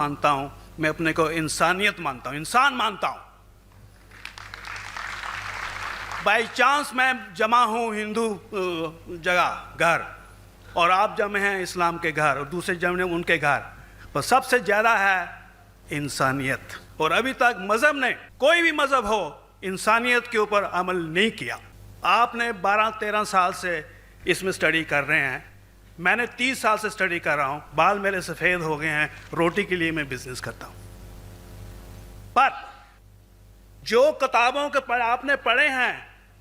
मानता हूं, मैं अपने को इंसानियत मानता हूं, इंसान मानता हूं। बाई चांस मैं जमा हूं हिंदू जगह घर, और आप जमे हैं इस्लाम के घर, और दूसरे जमे उनके घर, पर सबसे ज़्यादा है इंसानियत। और अभी तक मज़हब ने, कोई भी मज़हब हो, इंसानियत के ऊपर अमल नहीं किया। आपने 12-13 साल से इसमें स्टडी कर रहे हैं, मैंने 30 साल से स्टडी कर रहा हूँ, बाल मेरे सफ़ेद हो गए हैं, रोटी के लिए मैं बिजनेस करता हूँ। पर जो किताबों के आपने पढ़े हैं,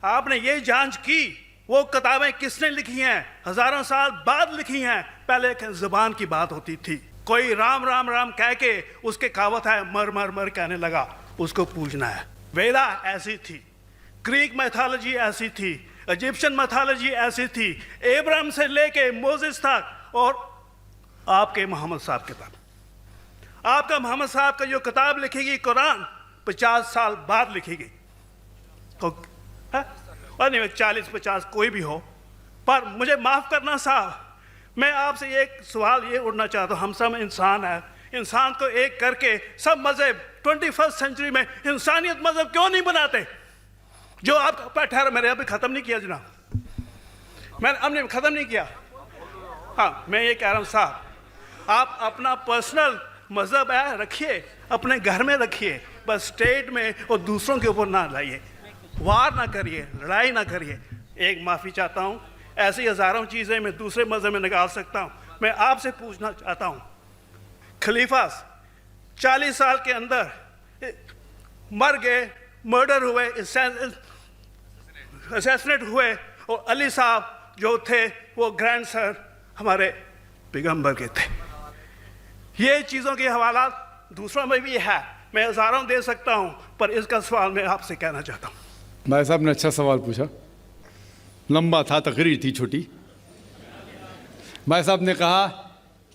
आपने ये जांच की वो किताबें किसने लिखी हैं? हज़ारों साल बाद लिखी हैं। पहले ज़ुबान की बात होती थी, कोई राम राम राम कह के उसके कहावत है मर मर मर कहने लगा, उसको पूजना है। वेदा ऐसी थी, ग्रीक मैथोलॉजी ऐसी थी, इजिप्शियन मैथोलॉजी ऐसी थी, एब्राहम से लेके मोसेस तक, और आपके मोहम्मद साहब के किताब, आपका मोहम्मद साहब का जो किताब लिखेगी कुरान 50 साल बाद लिखेगी, तो और नहीं 40-50 कोई भी हो। पर मुझे माफ़ करना साहब, मैं आपसे एक सवाल ये उठना चाहता हूँ, हम सब इंसान हैं, इंसान को एक करके सब मज़हब 21st सेंचुरी में इंसानियत मज़हब क्यों नहीं बनाते? जो आप ठहरा, मैंने अभी ख़त्म नहीं किया जनाब, मैंने हमने ख़त्म नहीं किया। हाँ, मैं ये कह रहा हूँ साहब, आप अपना पर्सनल मज़हब है रखिए, अपने घर में रखिए, बस स्टेट में और दूसरों के ऊपर ना लाइए, वार ना करिए, लड़ाई ना करिए। एक माफ़ी चाहता हूँ, ऐसी हज़ारों चीज़ें मैं दूसरे मज़हब में निकाल सकता हूँ। मैं आपसे पूछना चाहता हूँ, खलीफा 40 साल के अंदर मर गए, मर्डर हुए, असैसिनेट हुए, और अली साहब जो थे वो ग्रैंडसन हमारे पैगंबर के थे। ये चीज़ों के हवाला दूसरों में भी है, मैं हज़ारों दे सकता हूँ, पर इसका सवाल मैं आपसे कहना चाहता हूँ। भाई साहब ने अच्छा सवाल पूछा, लंबा था, तकरीर थी छोटी। भाई साहब ने कहा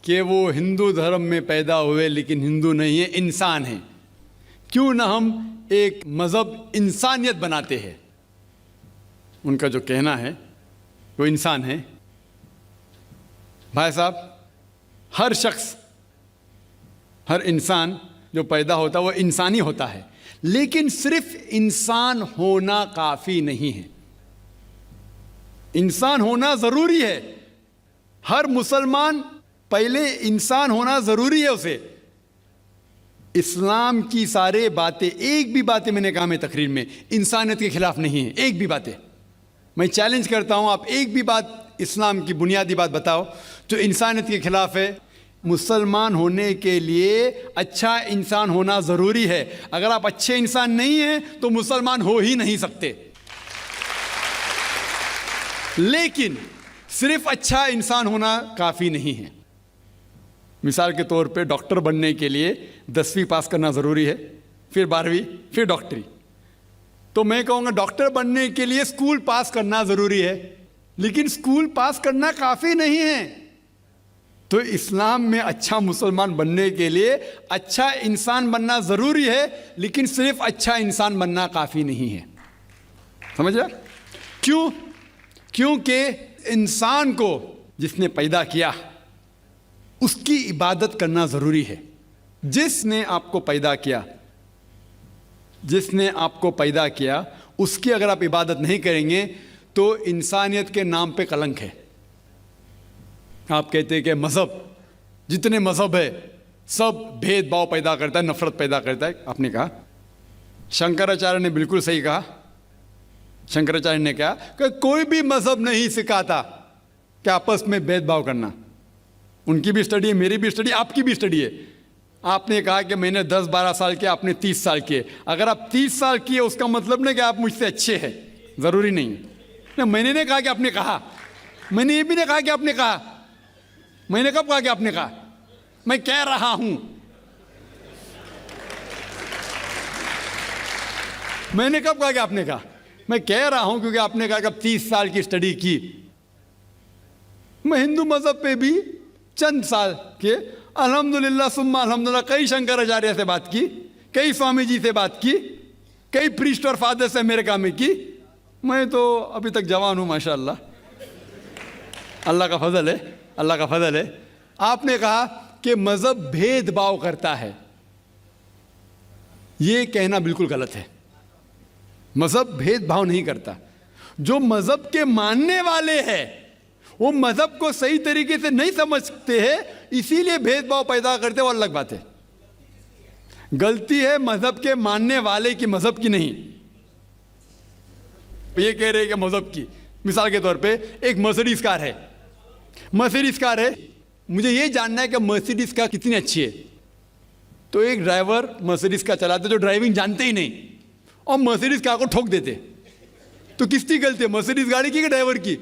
कि वो हिंदू धर्म में पैदा हुए लेकिन हिंदू नहीं है, इंसान हैं। क्यों ना हम एक मज़हब इंसानियत बनाते हैं? उनका जो कहना है वो इंसान है। भाई साहब, हर शख्स, हर इंसान जो पैदा होता है वो इंसानी होता है, लेकिन सिर्फ इंसान होना काफ़ी नहीं है। इंसान होना ज़रूरी है। हर मुसलमान पहले इंसान होना ज़रूरी है उसे। इस्लाम की सारे बातें, एक भी बातें मैंने कहा मैं तकरीर में, इंसानियत के खिलाफ नहीं है, एक भी बातें। मैं चैलेंज करता हूँ, आप एक भी बात इस्लाम की बुनियादी बात बताओ जो इंसानियत के खिलाफ है। मुसलमान होने के लिए अच्छा इंसान होना ज़रूरी है। अगर आप अच्छे इंसान नहीं हैं तो मुसलमान हो ही नहीं सकते। लेकिन सिर्फ अच्छा इंसान होना काफ़ी नहीं है। मिसाल के तौर पे डॉक्टर बनने के लिए 10वीं पास करना ज़रूरी है, फिर 12वीं, फिर डॉक्टरी। तो मैं कहूँगा डॉक्टर बनने के लिए स्कूल पास करना ज़रूरी है, लेकिन स्कूल पास करना काफ़ी नहीं है। तो इस्लाम में अच्छा मुसलमान बनने के लिए अच्छा इंसान बनना ज़रूरी है, लेकिन सिर्फ अच्छा इंसान बनना काफ़ी नहीं है। समझ रहे? क्यों? क्योंकि इंसान को जिसने पैदा किया उसकी इबादत करना ज़रूरी है। जिसने आपको पैदा किया, जिसने आपको पैदा किया, उसकी अगर आप इबादत नहीं करेंगे तो इंसानियत के नाम पे कलंक है। आप कहते हैं कि मज़हब, जितने मज़हब है सब भेदभाव पैदा करता है, नफ़रत पैदा करता है। आपने कहा, शंकराचार्य ने बिल्कुल सही कहा। शंकराचार्य ने कहा कि कोई भी मज़हब नहीं सिखाता कि आपस में भेदभाव करना। उनकी भी स्टडी है, मेरी भी स्टडी, आपकी भी स्टडी है। आपने कहा कि मैंने 10-12 साल किया, आपने 30 साल किए। अगर आप 30 साल किए उसका मतलब नहीं कि आप मुझसे अच्छे हैं, ज़रूरी नहीं है। मैंने नहीं कहा कि आपने कहा, मैंने ये भी नहीं कहा कि आपने कहा। मैंने कब कहा कि आपने कहा? मैं कह रहा हूं, मैंने कब कहा कि आपने कहा? मैं कह रहा हूं क्योंकि आपने कहा कि अब 30 साल की स्टडी की। मैं हिंदू मज़हब पे भी चंद साल के, अल्हम्दुलिल्लाह सुम्मा अल्हम्दुलिल्लाह, कई शंकराचार्य से बात की, कई स्वामी जी से बात की, कई प्रीस्ट और फादर से अमेरिका में की। मैं तो अभी तक जवान हूँ माशाअल्लाह, अल्लाह का फजल है, अल्लाह का फजल है। आपने कहा कि मजहब भेदभाव करता है, ये कहना बिल्कुल गलत है। मजहब भेदभाव नहीं करता। जो मजहब के मानने वाले हैं वो मजहब को सही तरीके से नहीं समझते हैं, इसीलिए भेदभाव पैदा करते हैं, और अलग बात है। गलती है मजहब के मानने वाले की, मजहब की नहीं। ये कह रहे हैं कि मजहब की, मिसाल के तौर पे एक मर्सिडीज कार है, मर्सिडीज कार है, मुझे ये जानना है कि मर्सिडीज कार कितनी अच्छी है। तो एक ड्राइवर मर्सिडीज कार चलाते जो ड्राइविंग जानते ही नहीं और मर्सिडीज कार को ठोक देते, तो किसकी गलती है, मर्सिडीज गाड़ी की कि ड्राइवर की?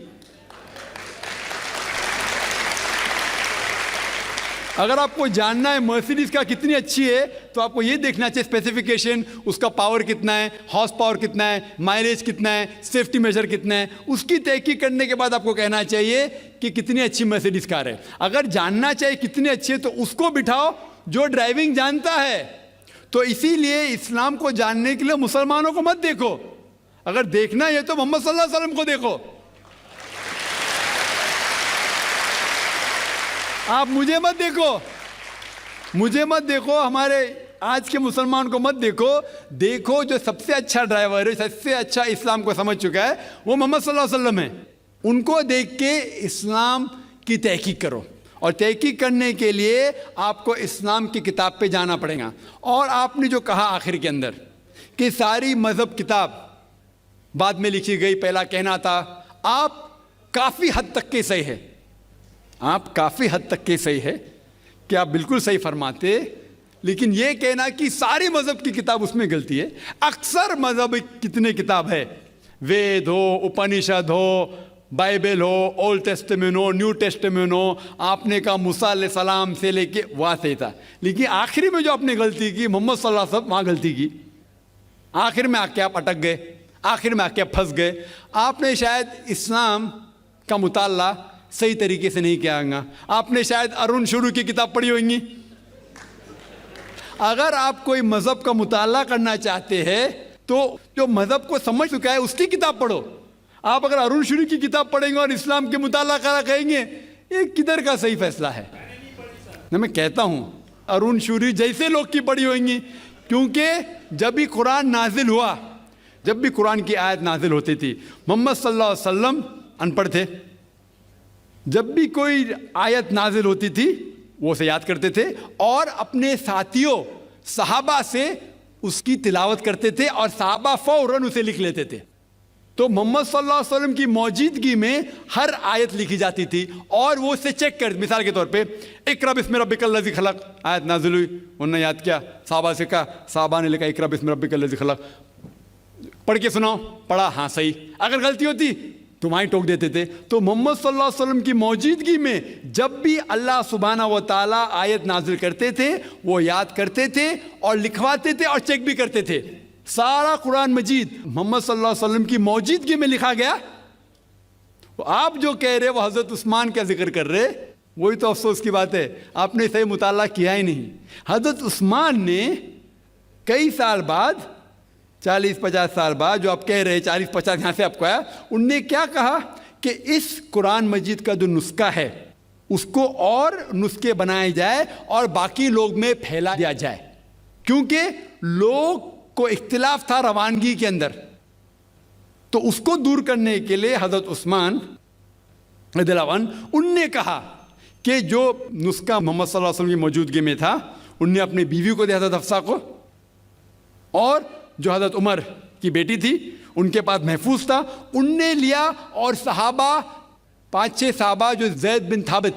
अगर आपको जानना है मर्सिडीज का कितनी अच्छी है तो आपको ये देखना चाहिए स्पेसिफिकेशन, उसका पावर कितना है, हॉर्स पावर कितना है, माइलेज कितना है, सेफ्टी मेजर कितना है, उसकी तहकीक करने के बाद आपको कहना चाहिए कि कितनी अच्छी मर्सिडीज कार है। अगर जानना चाहिए कितनी अच्छी है तो उसको बिठाओ जो ड्राइविंग जानता है। तो इसीलिए इस्लाम को जानने के लिए मुसलमानों को मत देखो, अगर देखना है तो मोहम्मद सल्लल्लाहु अलैहि वसल्लम को देखो। आप मुझे मत देखो, मुझे मत देखो, हमारे आज के मुसलमान को मत देखो। देखो जो सबसे अच्छा ड्राइवर है, सबसे अच्छा इस्लाम को समझ चुका है, वो मोहम्मद सल्लल्लाहु अलैहि वसल्लम है। उनको देख के इस्लाम की तहकीक करो, और तहकीक करने के लिए आपको इस्लाम की किताब पे जाना पड़ेगा। और आपने जो कहा आखिर के अंदर कि सारी मजहब किताब बाद में लिखी गई, पहला कहना था, आप काफ़ी हद तक के सही है, आप काफ़ी हद तक के सही है कि आप बिल्कुल सही फरमाते, लेकिन ये कहना कि सारी मजहब की किताब, उसमें गलती है। अक्सर मजहब कितने किताब है, वेद हो, उपनिषद हो, बाइबल हो, ओल्ड टेस्टामेंट हो, न्यू टेस्टामेंट हो, आपने कहा मूसा अलैहिस्सलाम से लेके वहाँ सही था, लेकिन आखिरी में जो आपने गलती की, मोहम्मद सल्लल्लाहु अलैहि वसल्लम, वहाँ गलती की। आखिर में आके आप अटक गए, आखिर में आके आप फंस गए। आपने शायद इस्लाम का मुताला सही तरीके से नहीं किया होगा, आपने शायद अरुण शुरू की किताब पढ़ी होंगी। अगर आप कोई मजहब का मुताला करना चाहते हैं तो जो मजहब को समझ चुका है उसकी किताब पढ़ो। आप अगर अरुण शुरू की किताब पढ़ेंगे और इस्लाम के मुताला करा कहेंगे, ये किधर का सही फैसला है? ना, मैं कहता हूं अरुण शुरू जैसे लोग की पढ़ी होंगी, क्योंकि जब भी कुरान नाजिल हुआ, जब भी कुरान की आयत नाजिल होती थी, मोहम्मद सल्लल्लाहु अलैहि वसल्लम अनपढ़ थे। जब भी कोई आयत नाजिल होती थी वो उसे याद करते थे और अपने साथियों सहाबा से उसकी तिलावत करते थे, और सहाबा फौरन उसे लिख लेते थे। तो मोहम्मद सल्लल्लाहु अलैहि वसल्लम की मौजूदगी में हर आयत लिखी जाती थी और वो उसे चेक कर, मिसाल के तौर पे इक़रा बिस्मि रब्बिकल लज़ी खलक़ आयत नाजिल हुई, उन्होंने याद किया, सहाबा से कहा, सहाबा ने लिखा इक़रा बिस्मि रब्बिकल लज़ी खलक़, पढ़ के सुनाओ, पढ़ा, हाँ सही। अगर गलती होती तो वहीं टोक देते थे। तो मोहम्मद सल्लल्लाहु अलैहि वसल्लम की मौजूदगी में जब भी अल्लाह सुब्हाना व तआला आयत नाजिल करते थे वो याद करते थे और लिखवाते थे और चेक भी करते थे। सारा कुरान मजीद मोहम्मद सल्लल्लाहु अलैहि वसल्लम की मौजूदगी में लिखा गया। तो आप जो कह रहे हो वो हज़रत उस्मान का जिक्र कर रहे, वही तो अफसोस की बात है, आपने सही मुताला किया ही नहीं। हज़रत उस्मान ने कई साल बाद, 40-50 साल बाद, जो आप कह रहे हैं 40-50 यहाँ से आपको आया, उनने क्या कहा कि इस कुरान मजीद का जो नुस्खा है उसको और नुस्खे बनाए जाए और बाकी लोग में फैला दिया जाए, क्योंकि लोग को इख्तिलाफ था रवानगी के अंदर। तो उसको दूर करने के लिए हज़रत उस्मान रज़ियल्लाहु अन्हु उनने कहा कि जो नुस्खा मोहम्मद सल्लल्लाहु अलैहि वसल्लम की मौजूदगी में था, उनने अपनी बीवी को दिया हज़रत हफ्सा को, और जो हज़रत उमर की बेटी थी उनके पास महफूज था, उनने लिया, और सहाबा 5-6 सहाबा जो ज़ैद बिन थाबित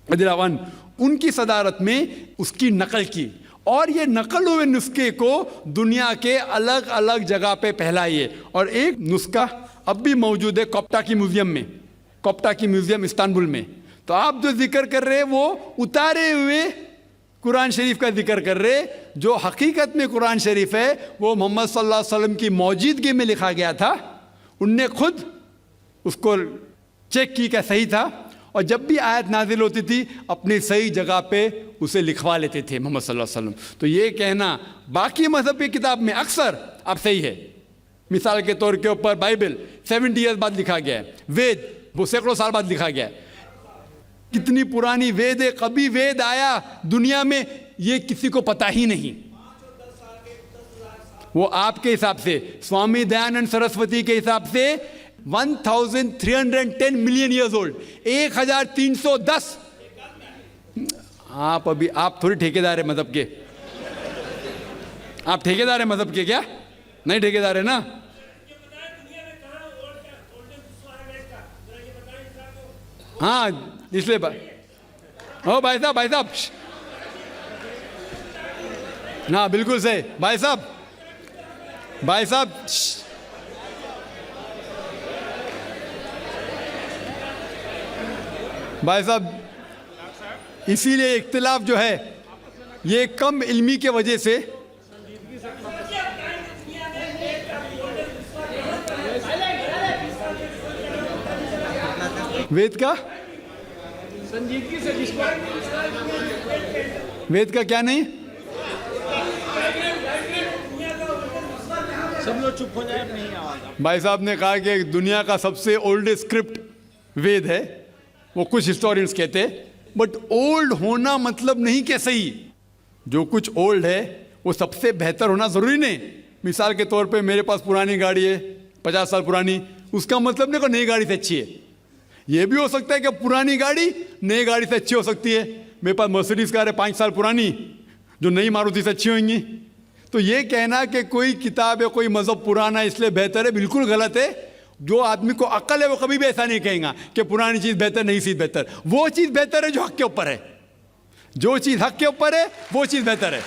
रज़ियल्लाहु अन्हु उनकी सदारत में उसकी नकल की, और ये नकल हुए नुस्खे को दुनिया के अलग अलग जगह पे फैलाइए। और एक नुस्खा अब भी मौजूद है कोप्टा की म्यूज़ियम में, कोप्टा की म्यूज़ियम इस्तांबुल में। तो आप जो जिक्र कर रहे हैं वो उतारे हुए कुरान शरीफ का जिक्र कर रहे, जो हकीकत में कुरान शरीफ है वो मोहम्मद सल्लल्लाहु अलैहि वसल्लम की मौजूदगी में लिखा गया था। उनने खुद उसको चेक की क्या सही था, और जब भी आयत नाजिल होती थी अपनी सही जगह पे उसे लिखवा लेते थे मोहम्मद सल्लल्लाहु अलैहि वसल्लम। तो ये कहना बाकी मज़हब की किताब में अक्सर अब सही है। मिसाल के तौर के ऊपर बाइबल 70 ईयर्स बाद लिखा गया है, वेद वो सैकड़ों साल बाद लिखा गया है, कितनी पुरानी वेद है, कभी वेद आया दुनिया में, ये किसी को पता ही नहीं। वो आपके हिसाब से, स्वामी दयानंद सरस्वती के हिसाब से 1310 मिलियन ईयर्स ओल्ड, 1310। आप थोड़ी ठेकेदार है मजहब के। आप ठेकेदार है मजहब के क्या? नहीं ठेकेदार है ना। हाँ इसलिए ओ भाई साहब ना, बिल्कुल सही भाई साहब इसीलिए इख्तिलाफ जो है ये कम इल्मी के वजह से। वेद का संजीदगी से जिसको, वेद का क्या नहीं, सब लोग चुप हो जाए, नहीं आवाज। भाई साहब ने कहा कि दुनिया का सबसे ओल्डेस्ट स्क्रिप्ट वेद है, वो कुछ हिस्टोरियंस कहते हैं, बट ओल्ड होना मतलब नहीं कि सही। जो कुछ ओल्ड है वो सबसे बेहतर होना जरूरी नहीं। मिसाल के तौर पे मेरे पास पुरानी गाड़ी है 50 साल पुरानी, उसका मतलब नहीं कि नई गाड़ी से अच्छी है। ये भी हो सकता है कि पुरानी गाड़ी नई गाड़ी से अच्छी हो सकती है। मेरे पास मर्सिडीज कार है 5 साल पुरानी, जो नई मारुति से अच्छी होंगी। तो ये कहना कि कोई किताब है, कोई मजहब पुराना इसलिए बेहतर है, बिल्कुल गलत है। जो आदमी को अक्ल है वो कभी भी ऐसा नहीं कहेगा कि पुरानी चीज़ बेहतर, नई चीज़ बेहतर। वो चीज़ बेहतर है जो हक के ऊपर है। जो चीज़ हक के ऊपर है वो चीज़ बेहतर है।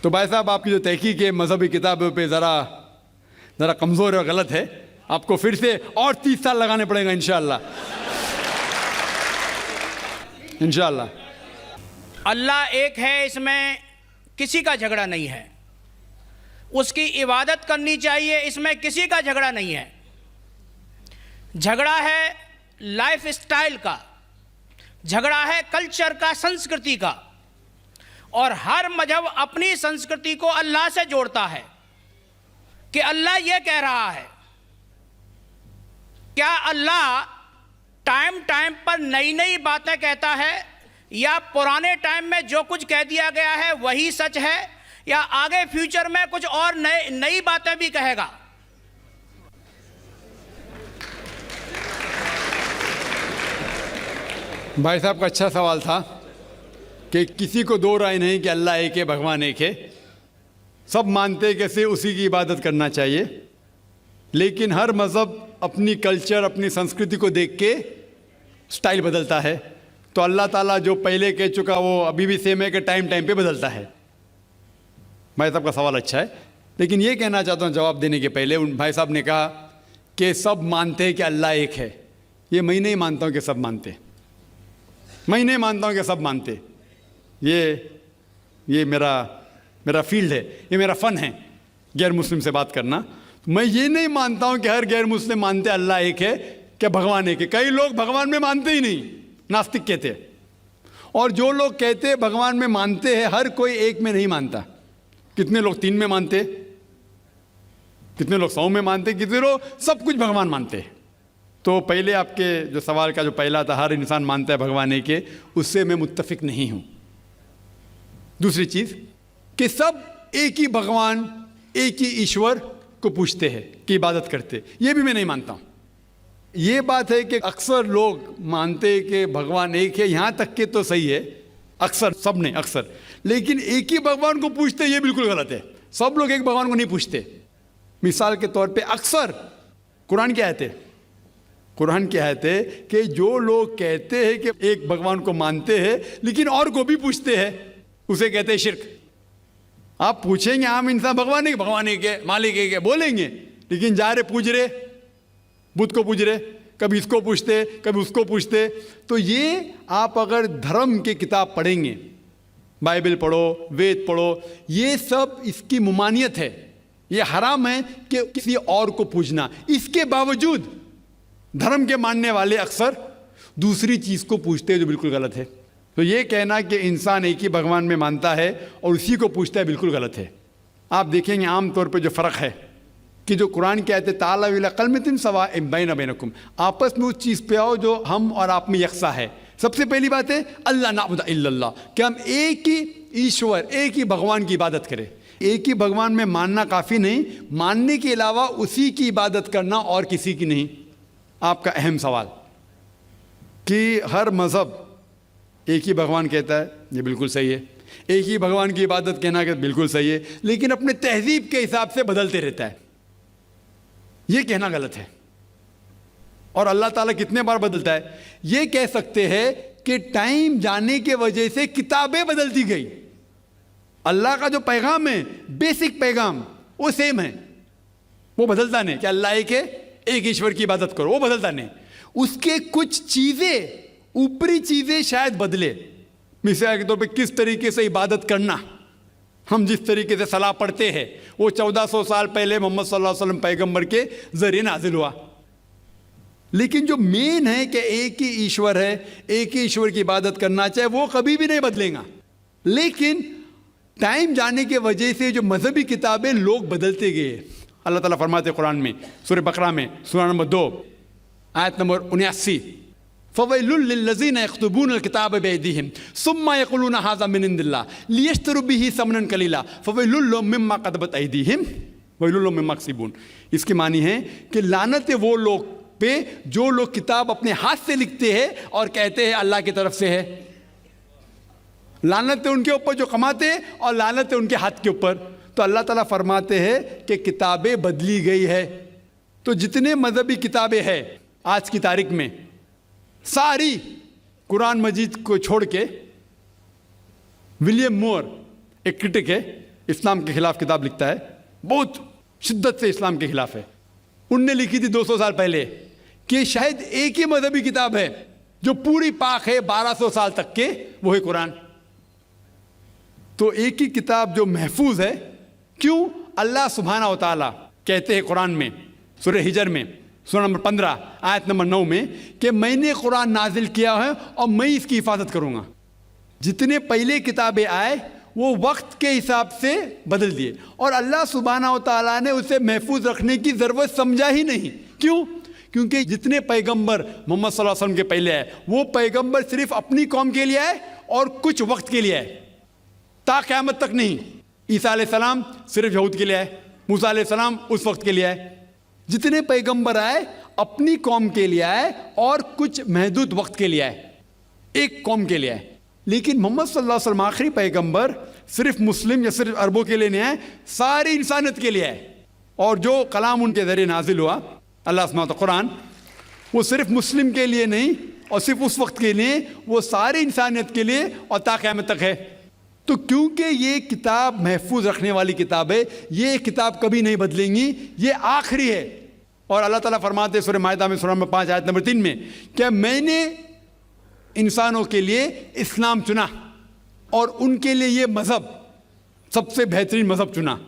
तो भाई साहब आपकी जो तहकीक है मजहबी किताबों पे ज़रा कमज़ोर और गलत है। आपको फिर से और 30 साल लगाने पड़ेगा इंशाअल्लाह। अल्लाह एक है, इसमें किसी का झगड़ा नहीं है। उसकी इबादत करनी चाहिए, इसमें किसी का झगड़ा नहीं है। झगड़ा है लाइफ स्टाइल का, झगड़ा है कल्चर का, संस्कृति का। और हर मजहब अपनी संस्कृति को अल्लाह से जोड़ता है कि अल्लाह यह कह रहा है। क्या अल्लाह टाइम टाइम पर नई नई बातें कहता है, या पुराने टाइम में जो कुछ कह दिया गया है वही सच है, या आगे फ्यूचर में कुछ और नई बातें भी कहेगा? भाई साहब का अच्छा सवाल था कि किसी को दो राय नहीं कि अल्लाह एक है, भगवान एक है। सब मानते कैसे उसी की इबादत करना चाहिए, लेकिन हर मज़हब अपनी कल्चर, अपनी संस्कृति को देख के स्टाइल बदलता है। तो अल्लाह ताला जो पहले कह चुका वो अभी भी सेम है कि टाइम टाइम पे बदलता है। भाई साहब का सवाल अच्छा है, लेकिन ये कहना चाहता हूँ जवाब देने के पहले, उन भाई साहब ने कहा कि सब मानते हैं कि अल्लाह एक है। ये मैं नहीं मानता हूँ कि सब मानते, मैं नहीं मानता हूँ कि सब मानते। ये मेरा फील्ड है, ये मेरा फ़न है गैर मुस्लिम से बात करना। मैं ये नहीं मानता हूँ कि हर गैर मुस्लिम मानते अल्लाह एक है, कि भगवान एक है। कई लोग भगवान में मानते ही नहीं, नास्तिक कहते हैं। और जो लोग कहते हैं भगवान में मानते हैं, हर कोई एक में नहीं मानता। कितने लोग 3 में मानते, कितने लोग 100 में मानते, कितने लोग सब कुछ भगवान मानते हैं। तो पहले आपके जो सवाल का जो पहला था, हर इंसान मानता है भगवान एक है, उससे मैं मुत्तफिक नहीं हूँ। दूसरी चीज़ कि सब एक ही भगवान, एक ही ईश्वर को पूछते हैं कि इबादत करते, ये भी मैं नहीं मानता हूँ। ये बात है कि अक्सर लोग मानते हैं कि भगवान एक है, यहाँ तक के तो सही है, अक्सर, सब नहीं अक्सर, लेकिन एक ही भगवान को पूछते ये बिल्कुल गलत है। सब लोग एक भगवान को नहीं पूछते। मिसाल के तौर पे अक्सर कुरान की आयत है, कुरान की आयत है कि जो लोग कहते हैं कि एक भगवान को मानते हैं लेकिन और को भी पूछते हैं, उसे कहते हैं शिर्क। आप पूछेंगे आम इंसान भगवान एक है, मालिक एक है बोलेंगे, लेकिन जा रहे पूज रहे, बुद्ध को पूज रहे, कभी इसको पूछते कभी उसको पूछते। तो ये आप अगर धर्म की किताब पढ़ेंगे, बाइबल पढ़ो, वेद पढ़ो, ये सब इसकी मुमानियत है। ये हराम है कि किसी और को पूछना। इसके बावजूद धर्म के मानने वाले अक्सर दूसरी चीज़ को पूछते हैं जो बिल्कुल गलत है। तो ये कहना कि इंसान एक ही भगवान में मानता है और उसी को पूछता है बिल्कुल गलत है। आप देखेंगे आम तौर पे जो फ़र्क है कि जो कुरान की आयत है ताला इला कलमतिन सवाइन बैना बैनकुम, आपस में उस चीज़ पे आओ जो हम और आप में यकसा है। सबसे पहली बात है अल्लाह नाबुद इल्लल्लाह, कि हम एक ही ईश्वर, एक ही भगवान की इबादत करें। एक ही भगवान में मानना काफ़ी नहीं, मानने के अलावा उसी की इबादत करना और किसी की नहीं। आपका अहम सवाल कि हर मज़हब एक ही भगवान कहता है, ये बिल्कुल सही है। एक ही भगवान की इबादत कहना कि बिल्कुल सही है, लेकिन अपने तहजीब के हिसाब से बदलते रहता है, ये कहना गलत है। और अल्लाह ताला कितने बार बदलता है? ये कह सकते हैं कि टाइम जाने के वजह से किताबें बदलती गई। अल्लाह का जो पैगाम है, बेसिक पैगाम, वो सेम है, वो बदलता नहीं कि अल्लाह एक है, एक ईश्वर की इबादत करो, वो बदलता नहीं। उसके कुछ चीज़ें, ऊपरी चीज़ें शायद बदले। मिसाल के तौर पे किस तरीके से इबादत करना, हम जिस तरीके से सलाह पढ़ते हैं वो 1400 साल पहले मोहम्मद सल्लल्लाहु अलैहि वसल्लम पैगंबर के ज़रिए नाजिल हुआ। लेकिन जो मेन है कि एक ही ईश्वर है, एक ही ईश्वर की इबादत करना चाहिए, वो कभी भी नहीं बदलेगा। लेकिन टाइम जाने के वजह से जो मजहबी किताबें लोग बदलते गए। अल्लाह ताला फरमाते कुरान में सूरह बकरा में सूरा नंबर 2 आयत नंबर 79, फ़वैलुल लिल्लज़ीना यक्तुबूनल किताब बिअयदीहिम सुम्मा यक़ूलूना हाज़ा मिन इंदिल्लाह लियश्तरू बिही समनन कलीला फ़वैलुल लहुम मिम्मा क़दबत अयदीहिम वैलुल लहुम मिम्मा यक्सिबून। इसकी मानी है कि लानत है वो लोग पे जो लोग किताब अपने हाथ से लिखते हैं और कहते हैं अल्लाह की तरफ से है। लानत है उनके ऊपर जो कमाते हैं और लानत है उनके हाथ के ऊपर। तो अल्लाह ताला फरमाते हैं कि किताबें बदली गई है। तो जितने मजहबी किताबें हैं आज की तारीख में, सारी कुरान मजीद को छोड़ के, विलियम मोर एक क्रिटिक है, इस्लाम के खिलाफ किताब लिखता है, बहुत शिद्दत से इस्लाम के खिलाफ है। उनने लिखी थी 200 साल पहले कि शायद एक ही मजहबी किताब है जो पूरी पाक है 1200 साल तक के, वो है कुरान। तो एक ही किताब जो महफूज है, क्यों? अल्लाह सुब्हानहू व तआला कहते हैं कुरान में सूरह हिजर में सूरा नंबर 15 आयत नंबर 9 में कि मैंने कुरान नाजिल किया है और मैं इसकी हिफाजत करूँगा। जितने पहले किताबें आए वो वक्त के हिसाब से बदल दिए और अल्लाह सुब्हानहू व तआला ने उसे महफूज रखने की ज़रूरत समझा ही नहीं। क्यों? क्योंकि जितने पैगंबर मोहम्मद सल्लल्लाहु अलैहि वसल्लम के पहले आए वो पैगंबर सिर्फ अपनी कौम के लिए आए और कुछ वक्त के लिए आए, ता क़यामत तक नहीं। ईसा अलैहिस्सलाम सिर्फ यहूद के लिए आए, मूसा अलैहिस्सलाम उस वक्त के लिए आए। जितने पैगंबर आए अपनी कौम के लिए आए और कुछ महदूद वक्त के लिए आए, एक कौम के लिए आए। लेकिन मोहम्मद सल्लल्लाहु अलैहि वसल्लम आखिरी पैगंबर सिर्फ मुस्लिम या सिर्फ अरबों के लिए नहीं आए, सारी इंसानियत के लिए आए। और जो कलाम उनके ज़रिए नाजिल हुआ अल्लाह सुब्हानहू कुरान, वो सिर्फ मुस्लिम के लिए नहीं और सिर्फ उस वक्त के लिए, वो सारी इंसानियत के लिए और ता क़यामत तक है। तो क्योंकि ये किताब महफूज रखने वाली किताब है, ये किताब कभी नहीं बदलेंगी, ये आखिरी है। और अल्लाह ताला फरमाते हैं सूरह माइदा में सूरा नंबर 5 आयत नंबर 3 में कि मैंने इंसानों के लिए इस्लाम चुना और उनके लिए ये मज़हब सबसे बेहतरीन मज़हब चुना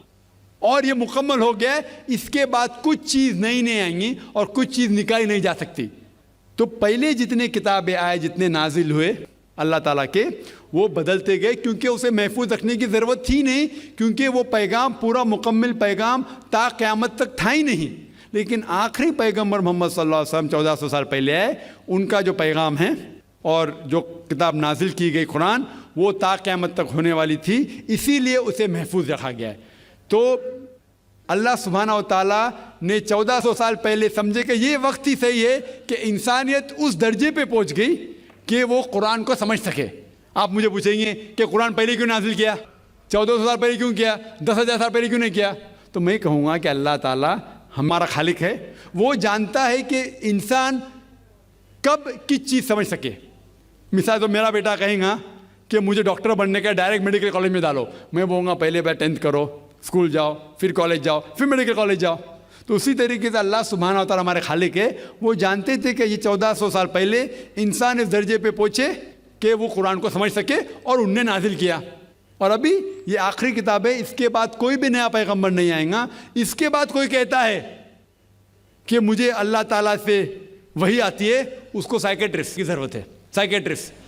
और ये मुकम्मल हो गया। इसके बाद कुछ चीज़ नई नहीं आएंगी और कुछ चीज़ निकाली नहीं जा सकती। तो पहले जितने किताबें आए, जितने नाजिल हुए अल्लाह ताला के, वो बदलते गए क्योंकि उसे महफूज रखने की ज़रूरत थी नहीं, क्योंकि वो पैगाम पूरा मुकम्मल पैगाम ता क़यामत तक था ही नहीं। लेकिन आखिरी पैगंबर मोहम्मद सल्लल्लाहु अलैहि वसल्लम 1400 साल पहले आए, उनका जो पैगाम है और जो किताब नाजिल की गई कुरान, वो ता क़यामत तक होने वाली थी, इसीलिए उसे महफूज रखा गया है। तो अल्लाह सुब्हानहू व तआला ने 1400 साल पहले समझे कि ये वक्त ही सही है कि इंसानियत उस दर्जे पे पहुंच गई कि वो कुरान को समझ सके। आप मुझे पूछेंगे कि कुरान पहले क्यों नाजिल किया, 1400 साल पहले क्यों किया, 10,000 साल पहले क्यों नहीं किया? तो मैं कहूँगा कि अल्लाह ताला हमारा खालिक है, वो जानता है कि इंसान कब किस चीज़ समझ सके। मिसाल तो मेरा बेटा कहेगा कि मुझे डॉक्टर बनने का, डायरेक्ट मेडिकल कॉलेज में डालो, मैं बोलूँगा पहले 10th करो, स्कूल जाओ, फिर कॉलेज जाओ, फिर मेडिकल कॉलेज जाओ। तो उसी तरीके से अल्लाह सुब्हानहू व तआला हमारे खालिक है, वो जानते थे कि ये 1400 साल पहले इंसान इस दर्जे पे पहुँचे कि वो कुरान को समझ सके और उनने नाजिल किया। और अभी ये आखिरी किताब है, इसके बाद कोई भी नया पैगंबर नहीं आएगा। इसके बाद कोई कहता है कि मुझे अल्लाह ताला से वही आती है, उसको साइकेट्रिस्ट की ज़रूरत है, साइकेट्रिस्ट।